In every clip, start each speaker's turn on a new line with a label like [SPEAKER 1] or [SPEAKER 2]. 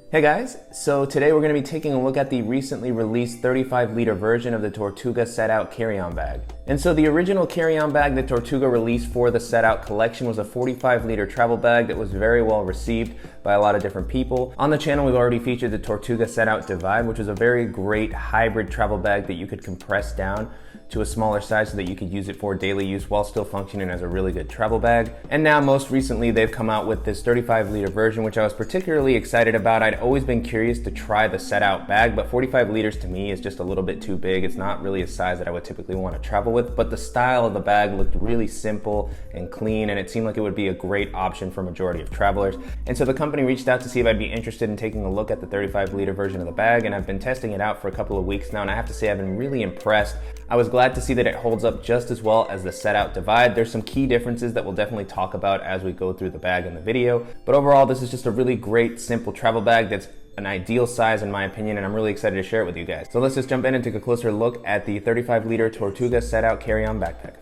[SPEAKER 1] Hey guys, so today we're going to be taking a look at the recently released 35-liter version of the Tortuga Setout carry-on bag. And so the original carry-on bag that Tortuga released for the Setout Collection was a 45-liter travel bag that was very well received by a lot of different people. On the channel we've already featured the Tortuga Setout Divide, which is a very great hybrid travel bag that you could compress down to a smaller size so that you could use it for daily use while still functioning as a really good travel bag. And now most recently they've come out with this 35-liter version, which I was particularly excited about. I'd always been curious to try the Setout bag, but 45 liters to me is just a little bit too big. It's not really a size that I would typically want to travel with, but the style of the bag looked really simple and clean, and it seemed like it would be a great option for a majority of travelers. And so the company reached out to see if I'd be interested in taking a look at the 35-liter version of the bag, and I've been testing it out for a couple of weeks now, and I have to say I've been really impressed. I was glad to see that it holds up just as well as the Setout Divide. There's some key differences that we'll definitely talk about as we go through the bag in the video, but overall this is just a really great simple travel bag that's an ideal size in my opinion, and I'm really excited to share it with you guys. So let's just jump in and take a closer look at the 35-liter Tortuga Setout carry-on backpack.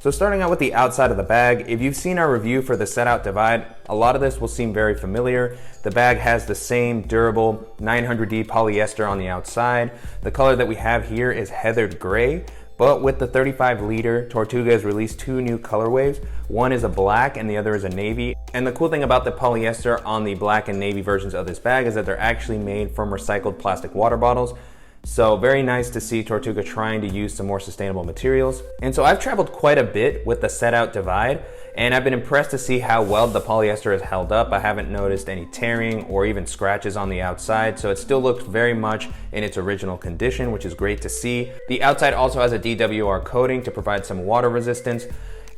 [SPEAKER 1] So starting out with the outside of the bag, if you've seen our review for the Setout Divide, a lot of this will seem very familiar. The bag has the same durable 900D polyester on the outside. The color that we have here is heathered gray, but with the 35-liter, Tortuga has released two new colorways. One is a black and the other is a navy. And the cool thing about the polyester on the black and navy versions of this bag is that they're actually made from recycled plastic water bottles. So very nice to see Tortuga trying to use some more sustainable materials. And so I've traveled quite a bit with the Setout Divide, and I've been impressed to see how well the polyester has held up. I haven't noticed any tearing or even scratches on the outside, so it still looks very much in its original condition, which is great to see. The outside also has a DWR coating to provide some water resistance,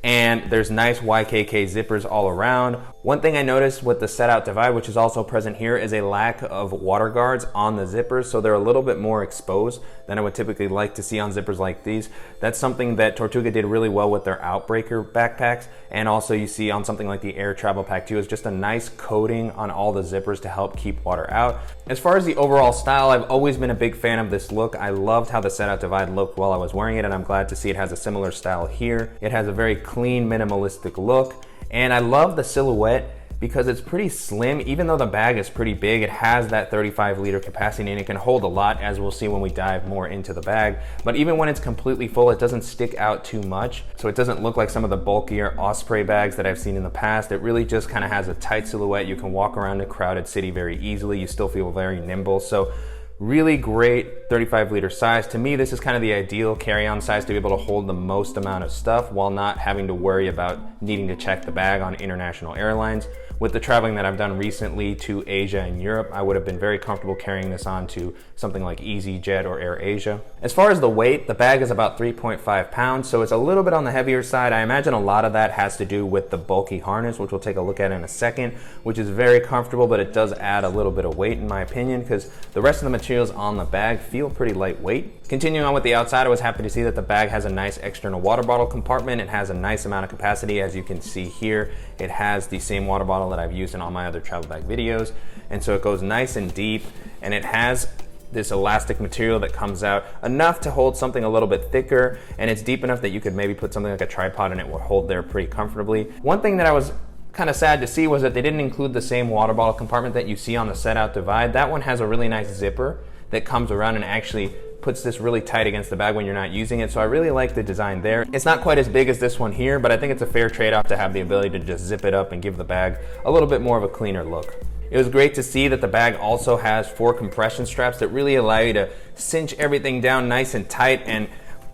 [SPEAKER 1] and there's nice YKK zippers all around. One thing I noticed with the Setout Divide, which is also present here, is a lack of water guards on the zippers, so they're a little bit more exposed than I would typically like to see on zippers like these. That's something that Tortuga did really well with their Outbreaker backpacks, and also you see on something like the Air Travel Pack 2 is just a nice coating on all the zippers to help keep water out. As far as the overall style, I've always been a big fan of this look. I loved how the Setout Divide looked while I was wearing it, and I'm glad to see it has a similar style here. It has a very clean, minimalistic look, and I love the silhouette because it's pretty slim. Even though the bag is pretty big, it has that 35-liter capacity and it can hold a lot, as we'll see when we dive more into the bag. But even when it's completely full, it doesn't stick out too much, so it doesn't look like some of the bulkier Osprey bags that I've seen in the past. It really just kind of has a tight silhouette. You can walk around a crowded city very easily. You still feel very nimble. So really great 35-liter size. To me, this is kind of the ideal carry-on size to be able to hold the most amount of stuff while not having to worry about needing to check the bag on international airlines. With the traveling that I've done recently to Asia and Europe, I would have been very comfortable carrying this on to something like EasyJet or AirAsia. As far as the weight, the bag is about 3.5 pounds, so it's a little bit on the heavier side. I imagine a lot of that has to do with the bulky harness, which we'll take a look at in a second, which is very comfortable, but it does add a little bit of weight in my opinion, because the rest of the materials on the bag feel pretty lightweight. Continuing on with the outside, I was happy to see that the bag has a nice external water bottle compartment. It has a nice amount of capacity, as you can see here. It has the same water bottle that I've used in all my other travel bag videos, and so it goes nice and deep, and it has this elastic material that comes out enough to hold something a little bit thicker, and it's deep enough that you could maybe put something like a tripod and it will hold there pretty comfortably. One thing that I was kind of sad to see was that they didn't include the same water bottle compartment that you see on the Setout Divide. That one has a really nice zipper that comes around and actually puts this really tight against the bag when you're not using it, so I really like the design there. It's not quite as big as this one here, but I think it's a fair trade-off to have the ability to just zip it up and give the bag a little bit more of a cleaner look. It was great to see that the bag also has 4 compression straps that really allow you to cinch everything down nice and tight, and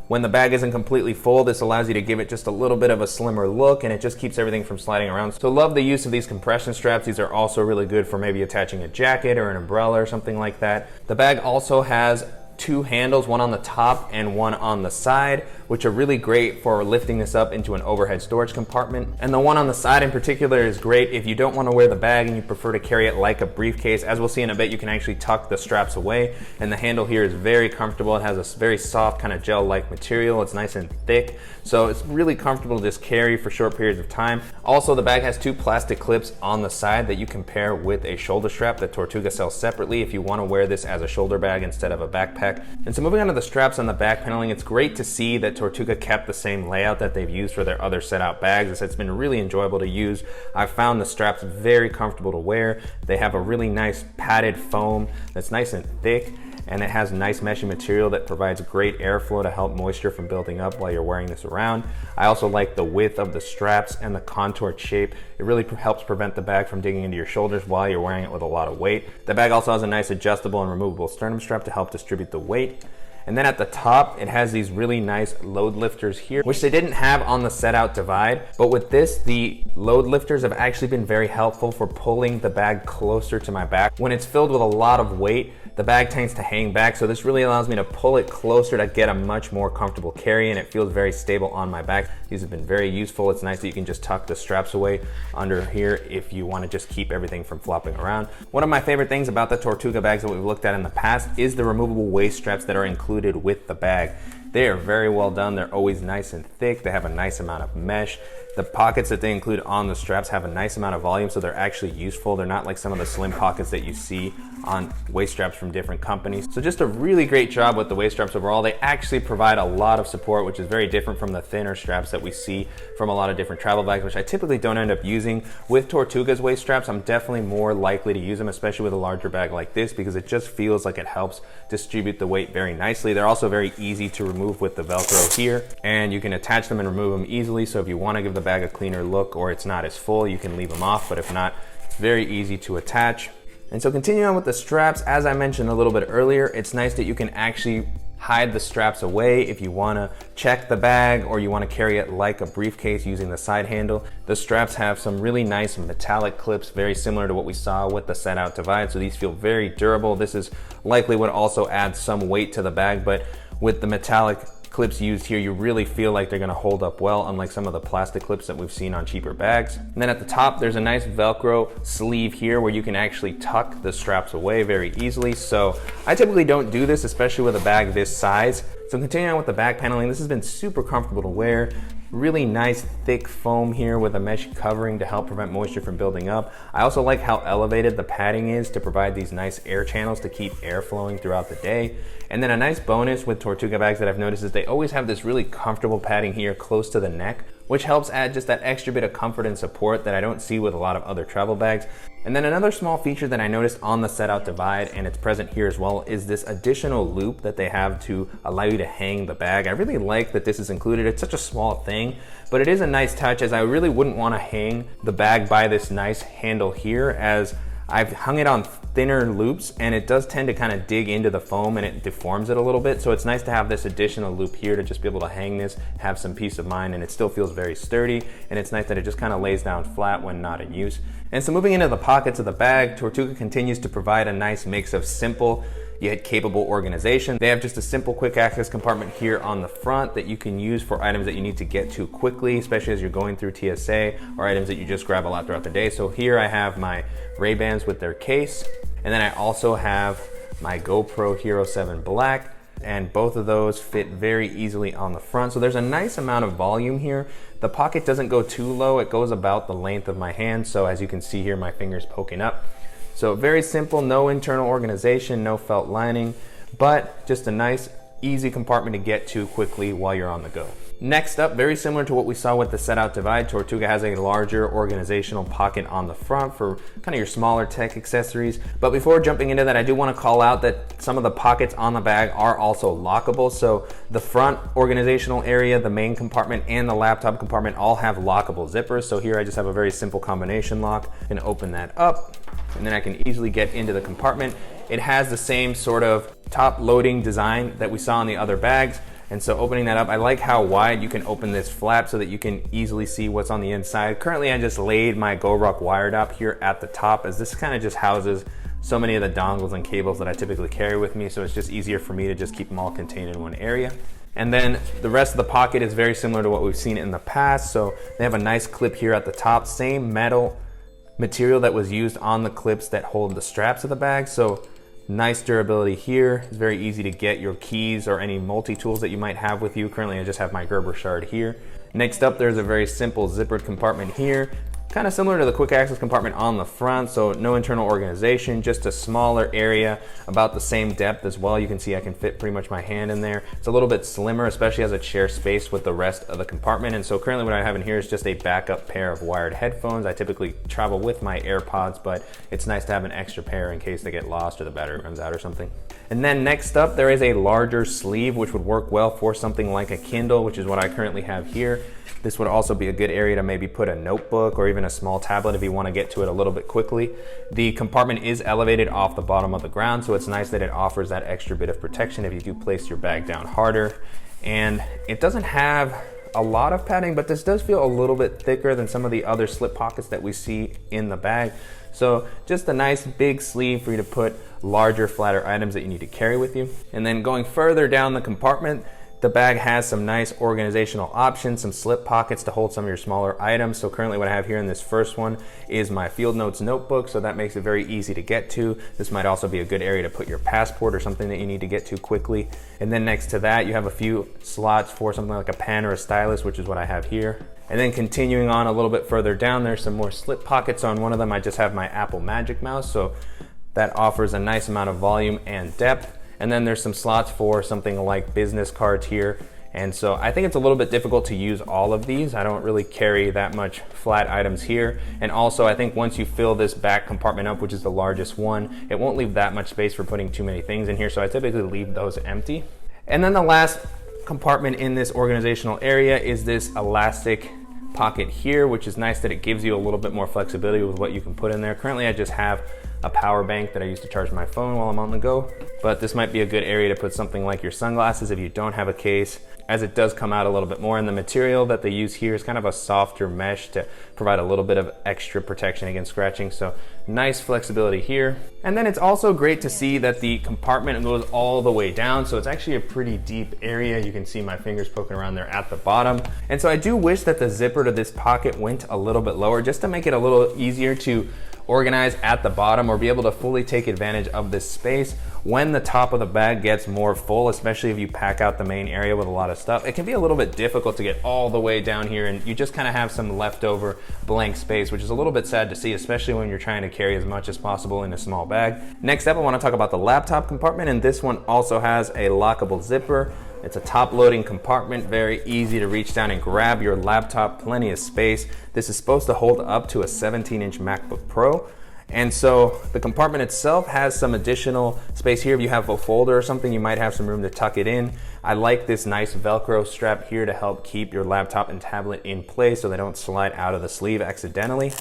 [SPEAKER 1] when the bag isn't completely full, this allows you to give it just a little bit of a slimmer look, and it just keeps everything from sliding around. So love the use of these compression straps. These are also really good for maybe attaching a jacket or an umbrella or something like that. The bag also has 2 handles, one on the top and one on the side, which are really great for lifting this up into an overhead storage compartment. And the one on the side in particular is great if you don't want to wear the bag and you prefer to carry it like a briefcase. As we'll see in a bit, you can actually tuck the straps away, and the handle here is very comfortable. It has a very soft kind of gel-like material. It's nice and thick, so it's really comfortable to just carry for short periods of time. Also, the bag has 2 plastic clips on the side that you can pair with a shoulder strap that Tortuga sells separately if you want to wear this as a shoulder bag instead of a backpack. backpack. And so moving on to the straps on the back paneling, it's great to see that Tortuga kept the same layout that they've used for their other Setout bags. It's been really enjoyable to use. I've found the straps very comfortable to wear. They have a really nice padded foam that's nice and thick, and it has nice meshy material that provides great airflow to help moisture from building up while you're wearing this around. I also like the width of the straps and the contoured shape. It really helps prevent the bag from digging into your shoulders while you're wearing it with a lot of weight. The bag also has a nice adjustable and removable sternum strap to help distribute the weight. And then at the top, it has these really nice load lifters here, which they didn't have on the Setout Divide. But with this, the load lifters have actually been very helpful for pulling the bag closer to my back. When it's filled with a lot of weight, the bag tends to hang back, so this really allows me to pull it closer to get a much more comfortable carry, and it feels very stable on my back. These have been very useful. It's nice that you can just tuck the straps away under here if you want to just keep everything from flopping around. One of my favorite things about the Tortuga bags that we've looked at in the past is the removable waist straps that are included with the bag. They are very well done. They're always nice and thick. They have a nice amount of mesh. The pockets that they include on the straps have a nice amount of volume, so they're actually useful. They're not like some of the slim pockets that you see on waist straps from different companies. So just a really great job with the waist straps overall. They actually provide a lot of support, which is very different from the thinner straps that we see from a lot of different travel bags, which I typically don't end up using. With Tortuga's waist straps, I'm definitely more likely to use them, especially with a larger bag like this, because it just feels like it helps distribute the weight very nicely. They're also very easy to remove with the Velcro here, and you can attach them and remove them easily. So if you want to give the bag a cleaner look or it's not as full, you can leave them off, but if not, it's very easy to attach. And so continuing on with the straps, as I mentioned a little bit earlier, it's nice that you can actually hide the straps away if you want to check the bag or you want to carry it like a briefcase using the side handle. The straps have some really nice metallic clips, very similar to what we saw with the Setout Divide, so these feel very durable. This is likely what also adds some weight to the bag, but with the metallic clips used here, you really feel like they're going to hold up well, unlike some of the plastic clips that we've seen on cheaper bags. And then at the top, there's a nice Velcro sleeve here where you can actually tuck the straps away very easily. So I typically don't do this, especially with a bag this size. So continuing on with the back paneling, this has been super comfortable to wear. Really nice thick foam here with a mesh covering to help prevent moisture from building up. I also like how elevated the padding is to provide these nice air channels to keep air flowing throughout the day. And then a nice bonus with Tortuga bags that I've noticed is they always have this really comfortable padding here close to the neck, which helps add just that extra bit of comfort and support that I don't see with a lot of other travel bags. And then another small feature that I noticed on the Setout Divide, and it's present here as well, is this additional loop that they have to allow you to hang the bag. I really like that this is included. It's such a small thing, but it is a nice touch, as I really wouldn't want to hang the bag by this nice handle here, as I've hung it on thinner loops and it does tend to kind of dig into the foam and it deforms it a little bit. So it's nice to have this additional loop here to just be able to hang this, have some peace of mind, and it still feels very sturdy. And it's nice that it just kind of lays down flat when not in use. And so moving into the pockets of the bag, Tortuga continues to provide a nice mix of simple yet capable organization. They have just a simple quick access compartment here on the front that you can use for items that you need to get to quickly, especially as you're going through TSA, or items that you just grab a lot throughout the day. So here I have my Ray-Bans with their case, and then I also have my GoPro Hero 7 Black, and both of those fit very easily on the front. So there's a nice amount of volume here. The pocket doesn't go too low. It goes about the length of my hand. So as you can see here, my finger's poking up. So very simple, no internal organization, no felt lining, but just a nice, easy compartment to get to quickly while you're on the go. Next up, very similar to what we saw with the Setout Divide, Tortuga has a larger organizational pocket on the front for kind of your smaller tech accessories. But before jumping into that, I do want to call out that some of the pockets on the bag are also lockable. So the front organizational area, the main compartment, and the laptop compartment all have lockable zippers. So here I just have a very simple combination lock and open that up, and then I can easily get into the compartment. It has the same sort of top loading design that we saw in the other bags. And so opening that up, I like how wide you can open this flap so that you can easily see what's on the inside. Currently, I just laid my GoRuck wire up here at the top, as this kind of just houses so many of the dongles and cables that I typically carry with me. So it's just easier for me to just keep them all contained in one area. And then the rest of the pocket is very similar to what we've seen in the past. So they have a nice clip here at the top, same metal material that was used on the clips that hold the straps of the bag. So nice durability here. It's very easy to get your keys or any multi-tools that you might have with you. Currently, I just have my Gerber shard here. Next up, there's a very simple zippered compartment here. Kind of similar to the quick access compartment on the front, so no internal organization, just a smaller area, about the same depth as well. You can see I can fit pretty much my hand in there. It's a little bit slimmer, especially as it shares space with the rest of the compartment. And so currently what I have in here is just a backup pair of wired headphones. I typically travel with my AirPods, but it's nice to have an extra pair in case they get lost or the battery runs out or something. And then next up, there is a larger sleeve, which would work well for something like a Kindle, which is what I currently have here. This would also be a good area to maybe put a notebook or even a small tablet if you want to get to it a little bit quickly. The compartment is elevated off the bottom of the ground, so it's nice that it offers that extra bit of protection if you do place your bag down harder. And it doesn't have a lot of padding, but this does feel a little bit thicker than some of the other slip pockets that we see in the bag. So just a nice big sleeve for you to put larger, flatter items that you need to carry with you. And then going further down the compartment, the bag has some nice organizational options, some slip pockets to hold some of your smaller items. So currently what I have here in this first one is my Field Notes notebook, so that makes it very easy to get to. This might also be a good area to put your passport or something that you need to get to quickly. And then next to that, you have a few slots for something like a pen or a stylus, which is what I have here. And then continuing on a little bit further down, there's some more slip pockets. On one of them, I just have my Apple Magic Mouse, so that offers a nice amount of volume and depth. And then there's some slots for something like business cards here. And so I think it's a little bit difficult to use all of these. I don't really carry that much flat items here. And also I think once you fill this back compartment up, which is the largest one, it won't leave that much space for putting too many things in here. So I typically leave those empty. And then the last compartment in this organizational area is this elastic pocket here, which is nice that it gives you a little bit more flexibility with what you can put in there. Currently I just have a power bank that I use to charge my phone while I'm on the go, but this might be a good area to put something like your sunglasses if you don't have a case, as it does come out a little bit more. And the material that they use here is kind of a softer mesh to provide a little bit of extra protection against scratching, so nice flexibility here. And then it's also great to see that the compartment goes all the way down, so it's actually a pretty deep area. You can see my fingers poking around there at the bottom. And so I do wish that the zipper to this pocket went a little bit lower, just to make it a little easier to organize at the bottom or be able to fully take advantage of this space when the top of the bag gets more full, especially if you pack out the main area with a lot of stuff. It can be a little bit difficult to get all the way down here, and you just kind of have some leftover blank space, which is a little bit sad to see, especially when you're trying to carry as much as possible in a small bag. Next up, I want to talk about the laptop compartment, and this one also has a lockable zipper. It's a top-loading compartment, very easy to reach down and grab your laptop, plenty of space. This is supposed to hold up to a 17-inch MacBook Pro. And so the compartment itself has some additional space here. If you have a folder or something, you might have some room to tuck it in. I like this nice Velcro strap here to help keep your laptop and tablet in place so they don't slide out of the sleeve accidentally.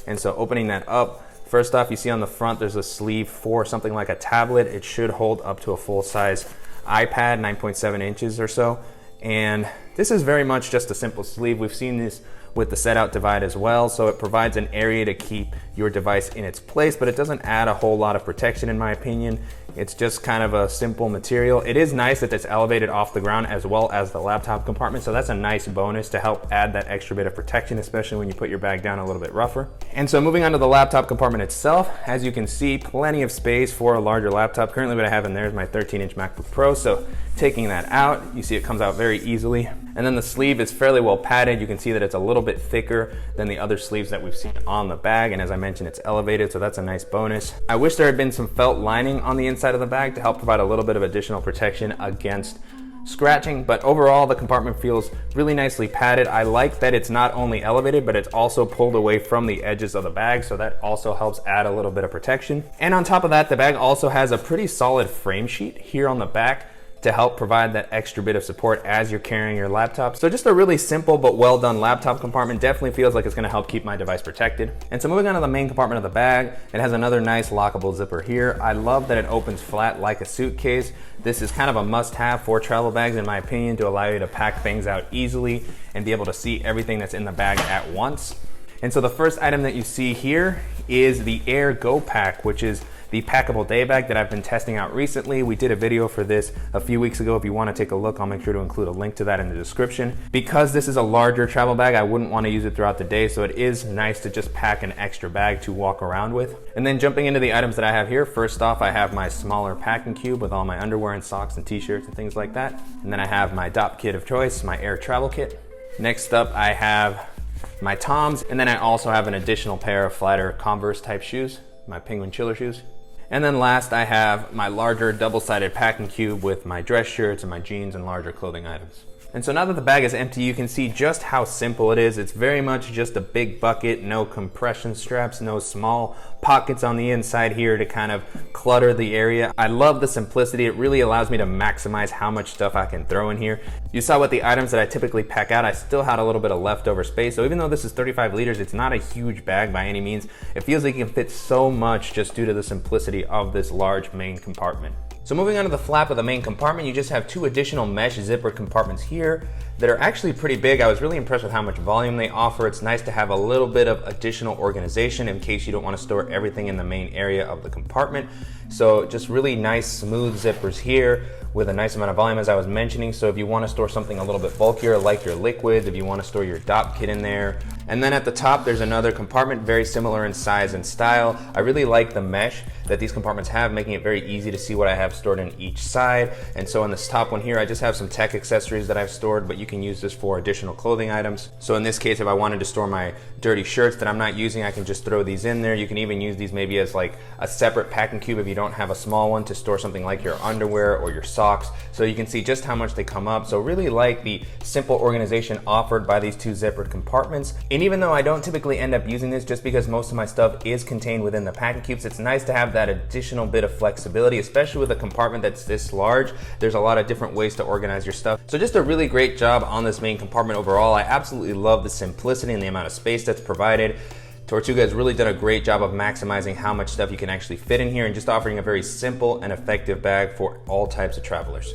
[SPEAKER 1] And so opening that up, first off, you see on the front, there's a sleeve for something like a tablet. It should hold up to a full-size iPad, 9.7 inches or so. And this is very much just a simple sleeve. We've seen this with the Setout Divide as well, so it provides an area to keep your device in its place, but it doesn't add a whole lot of protection in my opinion. It's just kind of a simple material. It is nice that it's elevated off the ground as well as the laptop compartment, so that's a nice bonus to help add that extra bit of protection, especially when you put your bag down a little bit rougher. And so moving on to the laptop compartment itself, as you can see, plenty of space for a larger laptop. Currently what I have in there is my 13-inch MacBook Pro, so taking that out, you see it comes out very easily. And then the sleeve is fairly well padded. You can see that it's a little bit thicker than the other sleeves that we've seen on the bag, and as I mentioned, it's elevated, so that's a nice bonus. I wish there had been some felt lining on the inside of the bag to help provide a little bit of additional protection against scratching, but overall the compartment feels really nicely padded. I like that it's not only elevated, but it's also pulled away from the edges of the bag, so that also helps add a little bit of protection. And on top of that, the bag also has a pretty solid frame sheet here on the back to help provide that extra bit of support as you're carrying your laptop. So just a really simple but well done laptop compartment. Definitely feels like it's gonna help keep my device protected. And so moving on to the main compartment of the bag, it has another nice lockable zipper here. I love that it opens flat like a suitcase. This is kind of a must-have for travel bags in my opinion, to allow you to pack things out easily and be able to see everything that's in the bag at once. And so the first item that you see here is the Air Go Pack, which is the packable day bag that I've been testing out recently. We did a video for this a few weeks ago. If you want to take a look, I'll make sure to include a link to that in the description. Because this is a larger travel bag, I wouldn't want to use it throughout the day, so it is nice to just pack an extra bag to walk around with. And then jumping into the items that I have here, first off, I have my smaller packing cube with all my underwear and socks and t-shirts and things like that. And then I have my DOP kit of choice, my Air Travel Kit. Next up, I have my Toms, and then I also have an additional pair of flatter Converse type shoes, my Penguin Chiller shoes. And then last I have my larger double-sided packing cube with my dress shirts and my jeans and larger clothing items. And so now that the bag is empty, you can see just how simple it is. It's very much just a big bucket, no compression straps, no small pockets on the inside here to kind of clutter the area. I love the simplicity. It really allows me to maximize how much stuff I can throw in here. You saw with the items that I typically pack out, I still had a little bit of leftover space. So even though this is 35 liters, it's not a huge bag by any means. It feels like it can fit so much just due to the simplicity of this large main compartment. So moving on to the flap of the main compartment, you just have two additional mesh zipper compartments here that are actually pretty big. I was really impressed with how much volume they offer. It's nice to have a little bit of additional organization in case you don't want to store everything in the main area of the compartment. So just really nice smooth zippers here with a nice amount of volume, as I was mentioning. So if you want to store something a little bit bulkier like your liquids, if you want to store your DOP kit in there. And then at the top there's another compartment very similar in size and style. I really like the mesh that these compartments have, making it very easy to see what I have stored in each side. And so on this top one here, I just have some tech accessories that I've stored, but you can use this for additional clothing items. So in this case, if I wanted to store my dirty shirts that I'm not using, I can just throw these in there. You can even use these maybe as like a separate packing cube if you don't have a small one, to store something like your underwear or your socks. So you can see just how much they come up. So really like the simple organization offered by these two zippered compartments. And even though I don't typically end up using this, just because most of my stuff is contained within the packing cubes, it's nice to have that additional bit of flexibility, especially with a compartment that's this large. There's a lot of different ways to organize your stuff. So just a really great job on this main compartment overall. I absolutely love the simplicity and the amount of space that's provided. Tortuga has really done a great job of maximizing how much stuff you can actually fit in here and just offering a very simple and effective bag for all types of travelers.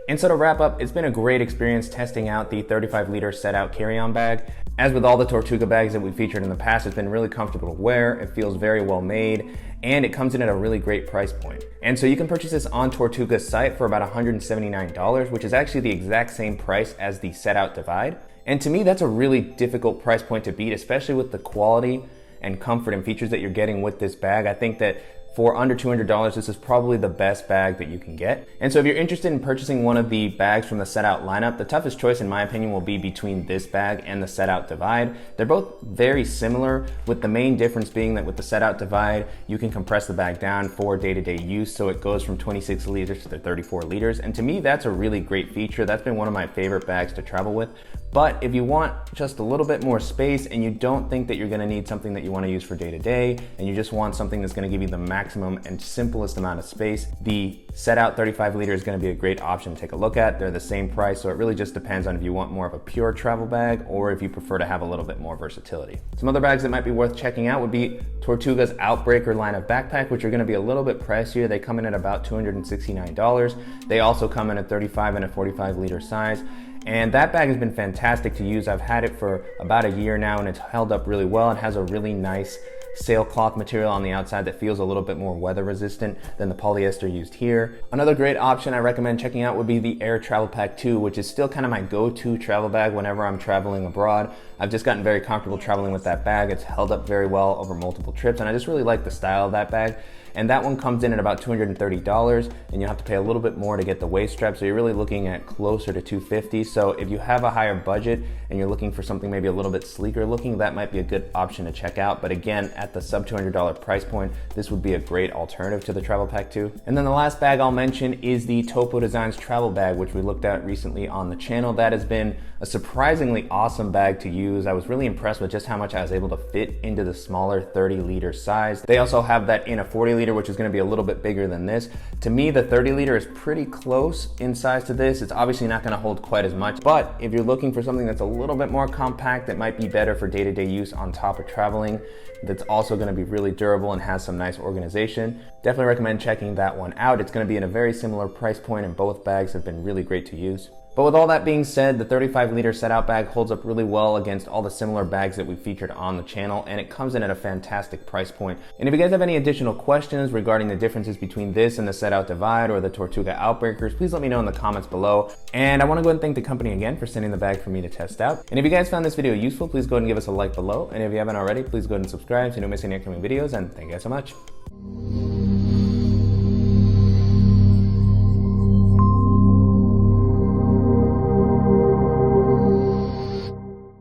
[SPEAKER 1] And so to wrap up, it's been a great experience testing out the 35-liter Setout carry-on bag. As with all the Tortuga bags that we've featured in the past, it's been really comfortable to wear, it feels very well made, and it comes in at a really great price point. And so you can purchase this on Tortuga's site for about $179, which is actually the exact same price as the Setout Divide. And to me, that's a really difficult price point to beat, especially with the quality and comfort and features that you're getting with this bag. I think that for under $200, this is probably the best bag that you can get. And so if you're interested in purchasing one of the bags from the Setout lineup, the toughest choice in my opinion will be between this bag and the Setout Divide. They're both very similar, with the main difference being that with the Setout Divide, you can compress the bag down for day-to-day use, so it goes from 26 liters to 34 liters. And to me, that's a really great feature. That's been one of my favorite bags to travel with. But if you want just a little bit more space and you don't think that you're gonna need something that you wanna use for day-to-day, and you just want something that's gonna give you the maximum and simplest amount of space, the Setout 35 liter is gonna be a great option to take a look at. They're the same price, so it really just depends on if you want more of a pure travel bag or if you prefer to have a little bit more versatility. Some other bags that might be worth checking out would be Tortuga's Outbreaker line of backpack, which are gonna be a little bit pricier. They come in at about $269. They also come in a 35 and a 45 liter size. And that bag has been fantastic to use. I've had it for about a year now and it's held up really well. It has a really nice sailcloth material on the outside that feels a little bit more weather resistant than the polyester used here. Another great option I recommend checking out would be the Air Travel Pack 2, which is still kind of my go-to travel bag whenever I'm traveling abroad. I've just gotten very comfortable traveling with that bag. It's held up very well over multiple trips and I just really like the style of that bag. And that one comes in at about $230 and you'll have to pay a little bit more to get the waist strap. So you're really looking at closer to $250. So if you have a higher budget and you're looking for something maybe a little bit sleeker looking, that might be a good option to check out. But again, at the sub $200 price point, this would be a great alternative to the Travel Pack 2. And then the last bag I'll mention is the Topo Designs travel bag, which we looked at recently on the channel. That has been a surprisingly awesome bag to use. I was really impressed with just how much I was able to fit into the smaller 30 liter size. They also have that in a 40 liter, which is going to be a little bit bigger than this. To me, the 30 liter is pretty close in size to this. It's obviously not going to hold quite as much, but if you're looking for something that's a little bit more compact that might be better for day-to-day use on top of traveling, that's also going to be really durable and has some nice organization, definitely recommend checking that one out. It's going to be in a very similar price point and both bags have been really great to use. But with all that being said, the 35 liter Setout bag holds up really well against all the similar bags that we featured on the channel, and it comes in at a fantastic price point. And if you guys have any additional questions regarding the differences between this and the Setout Divide or the Tortuga Outbreakers, please let me know in the comments below. And I want to go ahead and thank the company again for sending the bag for me to test out. And if you guys found this video useful, please go ahead and give us a like below. And if you haven't already, please go ahead and subscribe so you don't miss any upcoming videos. And thank you guys so much.